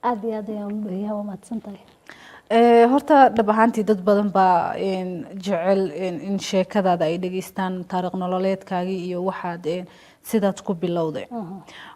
aad iyo aad ayaan u dhahay waa mahadsantahay. horta dhab ahaantii dad badan baa jecel in sheekadaada ay dhageystaan taariikh nololeedkaagii iyo waxaad sidaad ku bilowday.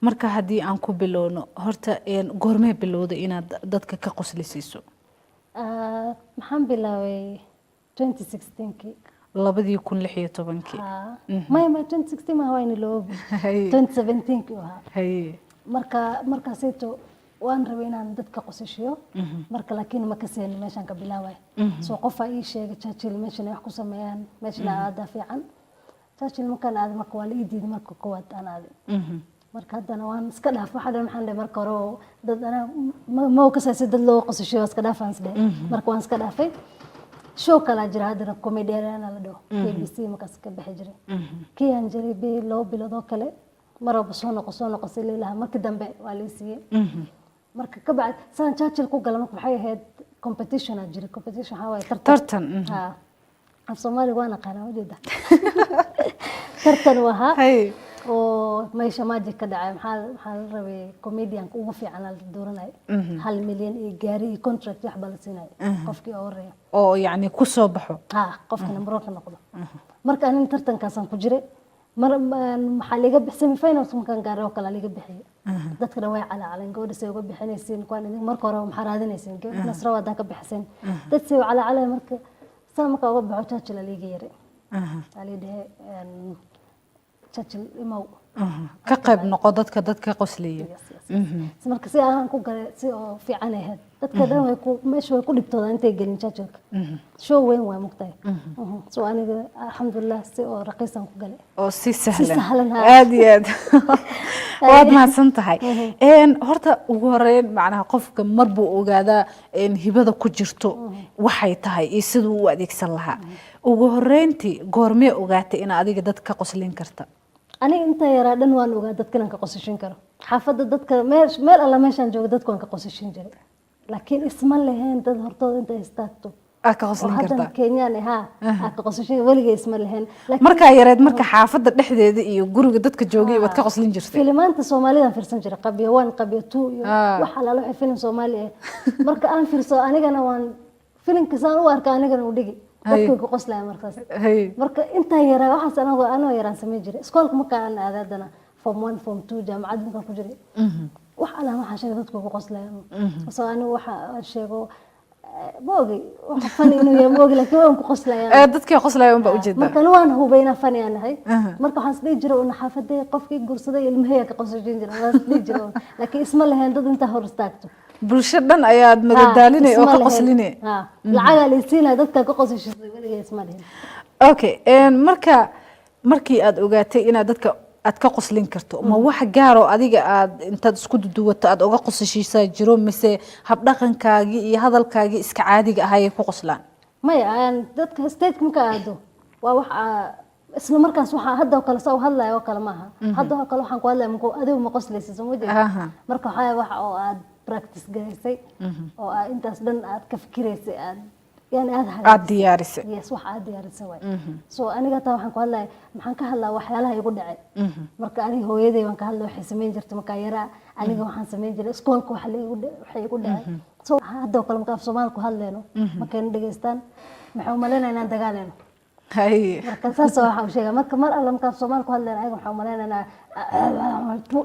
marka haddii aan ku bilowno horta goormee bilowday inaad dadka ka qoslisiiso? maxaan bilaabay 2016kii 2016kii. maya 2016 ma waa in loo 2017kii ahaa. markaasayto waan rabay inaan dadka qosashiyo marka laakiin ma ka seen meeshan ka bilaabay soo qof ay sheegay Churchill meeshan wax ku sameeyaan meeshan aad fiican Churchill markaan aad marka waa la diiday marka koowaad aan aad marka hadana waan iska dhaaf waxa maxaan leeyahay marka hore dad ana ma ka saasay dad loo qosashiyo iska dhaafaan sidee marka waan iska dhaafay show kala jira hadana comedian la dhaho ABC markaas ka bixi jiray kii aan jiray bi loo bilood kale maraba soo noqo leelaha marka dambe waa la siiyay marka ka bacd saan Churchill ku galan waxay ahayd competition ajiri competition hawa tartan af Soomaali waana qana wajida tartan waha oo meesha magic ka dhacay maxaa rabay comedian ugu fiican la dooranay 1 milyan ee gaari contract wax bal siinay qofkii horeeya oo yani ku soo baxo qofkii number 1 ka noqdo marka aan tartankaas aan ku jiray maxaa laga bixin finance kan gaar oo kala laga bixiyo dadka way calaacaleen gabadha say uga bixinaysiin kuwan idin marka hore maxaa raadinaysiin gabadha nasra wadan ka bixiseen dad say calaacaleen marka saamka uga baxo Churchill laga yaray aliidee Churchill imaw ka qayb noqo dadka qosliya marka si aan ku galay si oo fiican ahayd dadka dhan way ku meesha way ku dhibtooda intay gelin Churchill show weyn waa mugtay soo aniga alxamdulillah si oo raqiisan ku galay oo si sahlan aad iyo aad waad mahadsan tahay horta ugu horeyn macnaha qofka marbu ogaada hibada ku jirto waxay tahay iyo sidoo uu adeegsan lahaa ugu horeyntii goormee ogaatay in adiga dadka qoslin karta aniga inta yara dhan waan ogaa dadkan ka qosashin karo xaafada dadka meel alla meeshan jooga dadku ka qosashin jiray laakiin isma lahayn dad hortooda inta istaagto ka qoslin karta Kenyan ka qosashin waliga isma lahayn marka yareed marka xaafada dhexdeeda iyo guriga dadka joogay wad ka qoslin jirtay filmaanta Soomaaliyeed firsan jiray qabiyo 1 qabiyo 2 iyo waxa la loo film Soomaali marka aan firso anigana waan filimka saan u arkaa anigana u dhigi dadku ku qoslay markaas marka inta yara waxa anoo yaraan sameey jiray iskoolka marka aan aadadana form 1 form 2 jaamacad marka ku jiray wax ala waxa sheegay dadku ku qoslayaan soo anigu waxa sheego boogi waxa fani inuu yahay boogi laakiin waan ku qoslayaan dadkii qoslayaan ba u jeedaa marka waan hubayna fani aan ahay marka waxaan isdii jiray oo xaafadii qofkii gursaday ilmaheeya ka qosajin jiray waan isdii jiray laakiin isma lahayn dad inta hor istaagto bulshada dhan ayaad madadaalinay oo ka qoslinay lacaga la siinay dadka ka qosashay waliga isma lahayn okay markii aad ogaatay inaad dadka aad ka qoslin karto ma wax gaar oo adiga aad intaad isku duduwato aad uga qosashiisa jiro mise hab dhaqankaagi iyo hadalkaagi iska caadiga ah ay ku qoslaan maya aan dadka stage ka aado waa wax isla markaas waxa hadda kala soo hadlayo oo kala maaha hadda kala waxaan ku hadlayaa markuu adigu ma qoslaysid soo jeedo marka waxa oo aad practice gareysay oo intaas dhan aad ka fikiraysay يعني ديارسة يس واحد ديارسة واي سو أنا قلت waxaan ku hadlay maxaan ka hadlaa waxyaalaha igu dhacay marka aniga hooyaday waan ka hadlay waxay sameyn jirtay marka yara aniga waxaan sameyn jiray iskoolka waxa igu dhacay soo hadda kala marka Soomaali ku hadlayno markaan dhageystaan maxaa umaleynaa inaan dagaalano hay marka saas waxa uu sheegay marka mar alla marka Soomaali ku hadlayno ayaga waxaan umaleynaa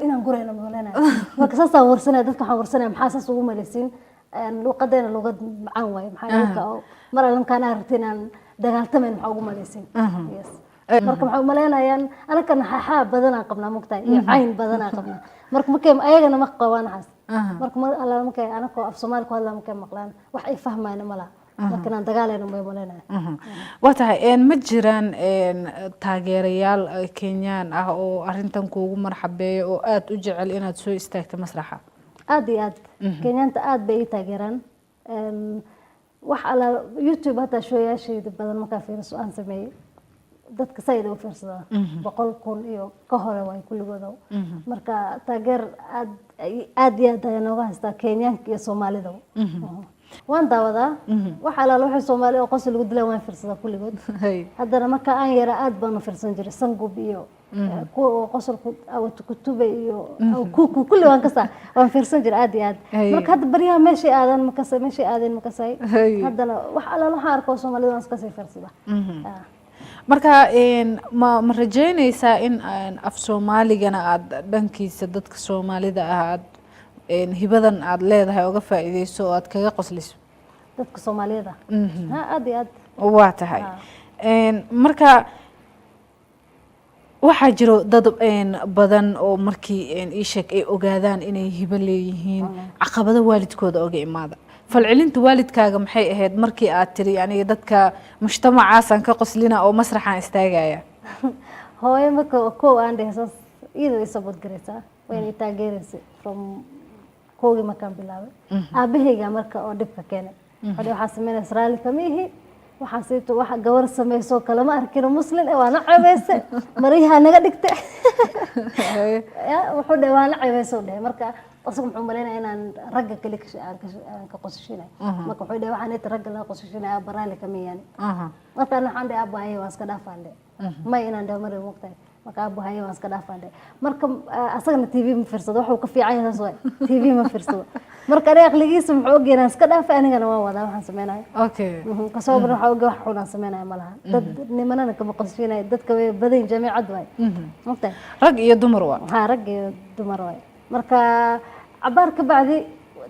inaan gurayno umaleynaa marka saas warsanay dadka waxaan warsanay maxaa saas ugu maleysiin luqadeena luqad macaan way maxaa mar alla markaan aragtinaan dagaaltameyn maxaa ugu maleysiin yes marka maxaa umaleynayaan anaka naxaa badan aan qabnaa mugtay iyo cayn badan aan qabnaa marka markay ayagana ma qabaan xas marka mar alla markay anaka af Soomaali ku hadlaan markay maqlaan wax ay fahmayna malaha marka aan dagaaleyno ma umaleynayaan watahay ma jiraan taageerayaal Kenyan ah oo arintan kuugu marxabeeyo oo aad u jecel inaad soo istaagto masraxa aad iyo aad Kenyaanta aad bay taageeraan wax ala YouTube hata shooyaasheeda badan marka fiiriso aan sameeyay dadka sayid u fiirsada 100,000 iyo ka hore way kulligooda marka taageer aad iyo aad ayaan uga haystaa Kenyaanka iyo Soomaalida waan daawadaa wax ala waxa Soomaali oo qosol lagu dilay waan fiirsada kulligood haddana marka aan yara aad baan u fiirsan jiray Sangub iyo qosol أو كتبة أو كل وان كسا وان فرسان جر عادي مرك هذا بريها ماشي آذان مكسر ماشي آذان مكسر هذا وح على لحار كوسو مالي وان كسر فرسبة marka ma rajaynaysaa in af Soomaaligana aad dhankiisa dadka Soomaalida ah aad hibadan aad leedahay uga faa'iideyso oo aad kaga qosliso dadka Soomaalida ha aad iyo aad waa tahay marka waxaa jiro dad badan oo markii ii sheeg ay ogaadaan inay hibo leeyihiin caqabado waalidkooda oga imaada falcelinta waalidkaaga maxay ahayd markii aad tiri yani dadka mujtamacaas aan ka qoslina oo masraxan istaagaya hooyo marka koo aan dhehsaas iyadoo ay sabad garaysaa wayna taageeraysaa from koogii markaan bilaabay aabahayga marka oo dhibka keenay waxaa sameynay Israa'iil kamihi waxaa sayto waxa gawar sameeyso kala ma arkin muslim ee waana ceebaysa mariha naga dhigtay wuxuu dhawaana ceebayso marka أصلاً محملنا إن رجع كلك عن كقصشنا ما كحيد واحد نترجع لا قصشنا برالي كمية يعني مثلاً عندي أبو هاي واسكدا فاندي ما إن عنده مرة مقطع ما كأبو هاي واسكدا فاندي مركم أصلاً تي في مفرصة وحو كفي عين صوي تي في مفرصة مركم أنا أخليه سمح أوجي ناس كدا فأنا أنا ما وضع وحن سمينا أوكي كصوب نروح أوجي وحنا سمينا مالها نمنا كم قصشنا دت كم بدين جميع عدواي مقطع رجع يدمروا ها رجع يدمروا مركا عبار كبعدي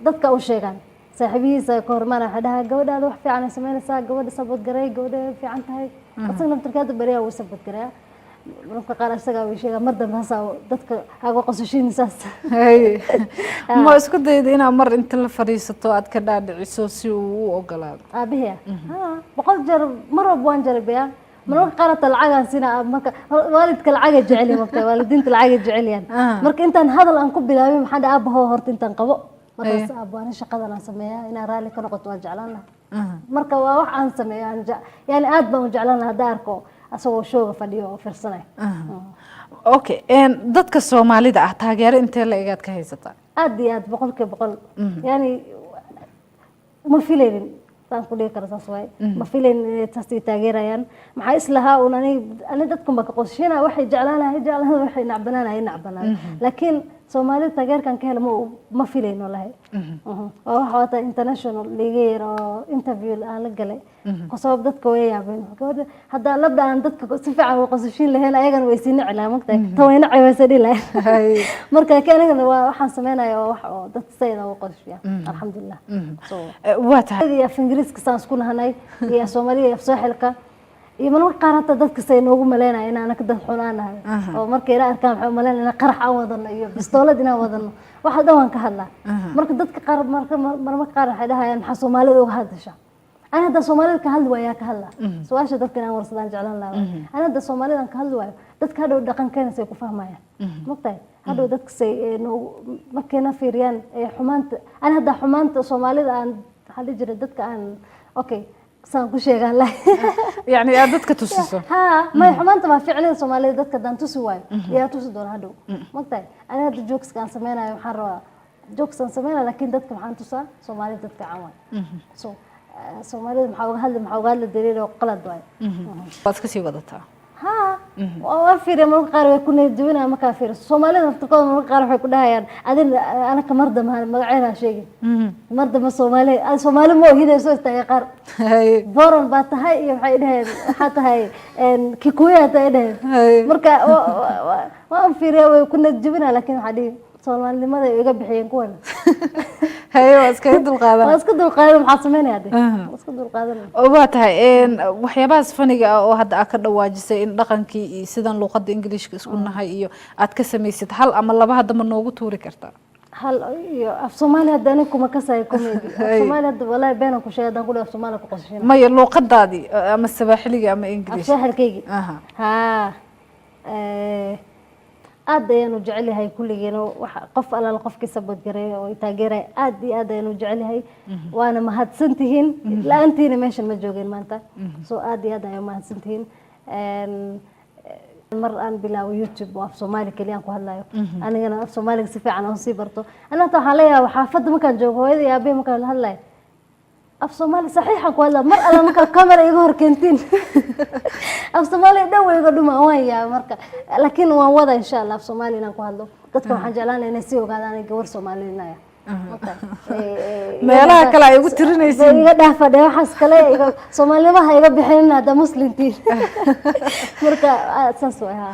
dadka u sheegan saaxiibihiisa ka hormana xadaha gabadhaada wax fiican sameynaysaa gabadha sabad garay gabadha fiican tahay asagna markaad bariya uu sabad garay marka qaar asaga uu sheega mar dambe dadka haga qosashiinaysaas ma isku dayday inaad mar inta la fariisato aad ka dhaadhiciso si uu u ogolaado aabihiya boqol jeer mar waan jarabiyaa marka qaarata lacagan sina marka waalidka lacaga jecel marka waalidiinta lacaga jecel yaan marka intaan hadal aan ku bilaabay maxaa dhaca abaho horta intaan qabo markaas abaan shaqadan aan sameeyaa inaan raali ka noqoto waan jeclaan lahaa marka waa wax aan sameeyaa yani aad baan u jeclaan lahaa daarko asagoo shooga fadhiyo oo firsanay okay dadka Soomaalida ah taageero intee la egaad ka haysataa aad iyo aad boqolkiiba yani ma filaynin saan ku dhigi karo saas waay ma filayn taasi taageerayaan maxaa islahaa un ani dadku ma ka qosshina waxay jeclaan waxay nacbanaan laakiin Soomaalida taageerkan ka helmo ma filayno lahay oo waxa international league oo interview aan la galay qosoob dadka way yaabeen hadda labda aan dadka si fiican u qosashin lahayn ayagana way siin cilaamagtay tawayna ceebaysa dhilay marka keenana waxaan sameeynaa wax oo dad sayda u qoshiya alxamdulillah so waata ya ingiriiska saan isku nahanay iyo Soomaaliya iyo Sooxilka iyo marka qaarata dadka say noogu maleynaa in aan ka dad xunaanahay oo markay la arkaan waxa maleynaa qarax aan wadano iyo bistoolad inaan wadano waxa dhawaan ka hadlaa marka dadka qaar marka qaar waxay dhahayaan waxa Soomaalida uga hadasha ana hada Soomaalida ka hadli waaya ka hadla su'aasha dadka inaan warsadaan jeclaan lahaa ana hada Soomaalida ka hadli waaya dadka hadhow dhaqankeena say ku fahmayaan maqtay hadhow dadka say markayna fiiriyaan xumaanta ana hada xumaanta Soomaalida aan hadi jiray dadka aan okay saan ku sheegan la yani aad dadka tusiso ha ma xumaanta ma ficilada Soomaalida dadka daan tusi waayo yaa tusi doona hadhow maqtay ana hada jokes kan sameeyay waxaan rabaa jokes aan sameeyay laakiin dadka waxaan tusaa Soomaalida dadka caan so Soomaalida maxaa uga hadli daliil oo qalad waay waad ka sii wadataa ha waa fiirin marka qaar way ku needjibinaa marka fiirin Soomaalida aftarkooda marka qaar waxay ku dhahayaan adin ana ka marda magaceena sheegay marda ma Soomaali ma ogidayso istaga qaar boron baa tahay iyo waxay dhaheen waxa tahay Kikuyu tahay dhaheen marka waa fiirin way ku needjibinaa laakiin waxa dhigi Soomaalinimada iga bixiyeen kuwan hayo iska dulqaadan maxaa sameynayaan iska dulqaadan oo waa tahay waxyaabahaas faniga ah oo hadda aad ka dhawaajisay in dhaqankii iyo sidan luqadda Ingiriiska isku nahay iyo aad ka sameeysid hal ama laba hadda ma noogu tuuri kartaa hal iyo af Soomaali hadda anigu kuma kasay comedy Soomaali hadda wallahi beenan ku sheegay hadaan ku af Soomaali ku qosashina ma iyo luqadaadii ama Sawaaxiliga ama Ingiriis Sawaaxilkaygi ha aad ayaan u jecel yahay kulligeena waxa qof alaal qofkii sabad garay oo taageeray aad iyo aad ayaan u jecel yahay waana mahadsantihiin laantiina meeshan ma joogeen maanta soo aad iyo aad ayaan mahadsantihiin mar aan bilaawo YouTube oo af Soomaali kaliya ku hadlayo anigana af Soomaaliga si fiican oo sii barto ana waxaan leeyahay xaafadda markaan joogo hooyada iyo aabahay markaan la hadlayo af Soomaali saxiixa ku hadla mar alla marka kamera iga hor keentin af Soomaali dhaw iga dhuma waaya marka laakiin waan wada insha Allah af Soomaali inaan ku hadlo dadka waxaan jeclaanahay inay si ogaadaan gabar Soomaaliyeed meelaha kale ay ugu tirinaysiin iga dhaafadhe waxaas kale iga Soomaalimaha iga bixinna hada muslimtiin marka saas waa